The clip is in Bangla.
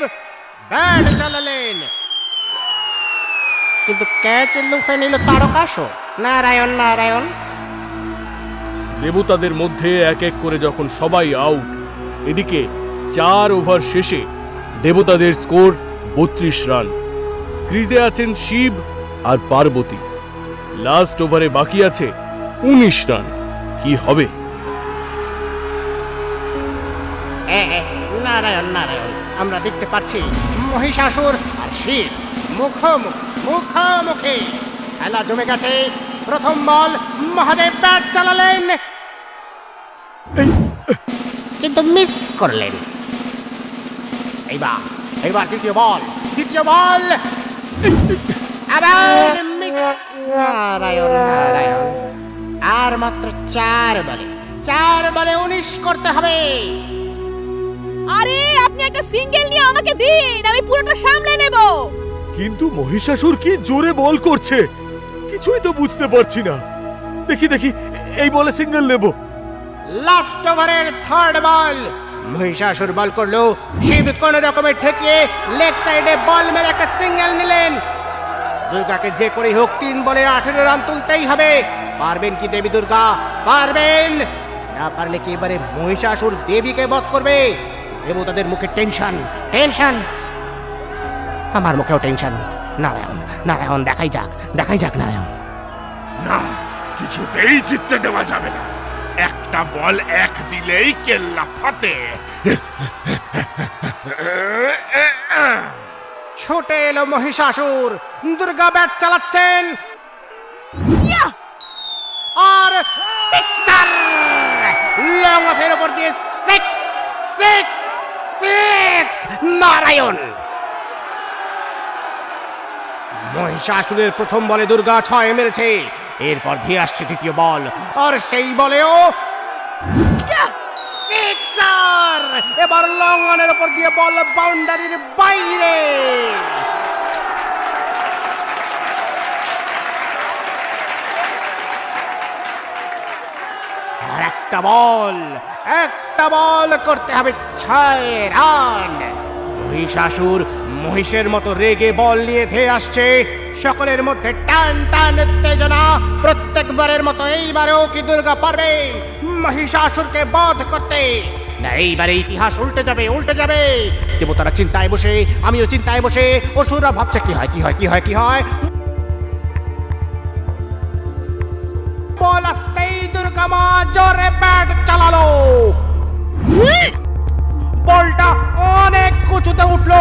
ব্যাট চালালেন, কিন্তু ক্যাচ লুফে নিল তারকাসুর। নারায়ণ নারায়ণ। দেবতাদের মধ্যে এক এক করে যখন সবাই আউট, এদিকে 4 ওভার শেষে দেবতাদের স্কোর 32 রান। ক্রিজে আছেন শিব আর পার্বতী। লাস্ট ওভারে বাকি আছে 19 রান। কি হবে? নারায়ণ নারায়ণ। আমরা দেখতে পাচ্ছি মহিষাসুর আর শিব মুখোমুখি। খেলা জমে গেছে। প্রথম বল মহাদেব ব্যাট চালালেন, কিন্তু মিস করলেন। এইবার দ্বিতীয় বল আবার মিস। নারায়ণ নারায়ণ। আর মাত্র 4 বলে 19 করতে হবে। আরে আপনি একটা সিঙ্গেল নিয়ে আমাকে দিন, আমি পুরোটা সামলে নেব। কিন্তু মহিষাসুর কি জোরে বল করছে, কিছুই তো বুঝতে পারছি না। দেখি এই বলে সিঙ্গেল নেব। লাস্ট ওভারের থার্ড বল মহিষাসুর বল করলো। শিব কোন রকমে ঠেকিয়ে লেগ সাইডে বল মেরে একটা সিঙ্গেল নিলেন। দুর্গাকে যে করে হোক 3 বলে 18 রান তুলতেই হবে। পারবেন কি দেবী দুর্গা? পারবেন না। পারলে কি এবারে মহিষাসুর দেবীকে বধ করবে? দেবতাদের মুখে টেনশন। আমার মুখেও টেনশন। নারায়ণ দেখাই যাক নারায়ণ। না, কিছুতেই জিততে দেওয়া যাবে না। একটা বল 1 দিলেই কেল্লা ফাতে। ছুটে এলো মহিষাসুর। দুর্গা ব্যাট চালাচ্ছেন আর সিক্সার। লং অফের উপর দিয়ে 6 নারায়ণ। মহিষাসুরের প্রথম বলে দুর্গা 6 মেরেছে। এরপর ধেয়ে আসছে দ্বিতীয় বল, আর সেই বলেও সিক্সার। এবার লং অনের উপর দিয়ে বল বাউন্ডারির বাইরে। আর একটা বল করতে হবে 6 রান। মহিষাসুর মহিষের মতো রেগে বল নিয়ে ধেয়ে আসছে। সকলের মধ্যে টান উত্তেজনা। প্রত্যেকবারের মতো এইবারেও কি দুর্গা পারবে মহিষাসুরকে বধ করতে? না, এইবারে ইতিহাস উল্টে যাবে। দেবতারা চিন্তায় বসে, আমিও চিন্তায় বসে। অসুররা ভাবছে কি হয়। বল আসতেই দুর্গা মা জোরে ব্যাট চালালো। বলটা অনেক উঁচুতে উঠল।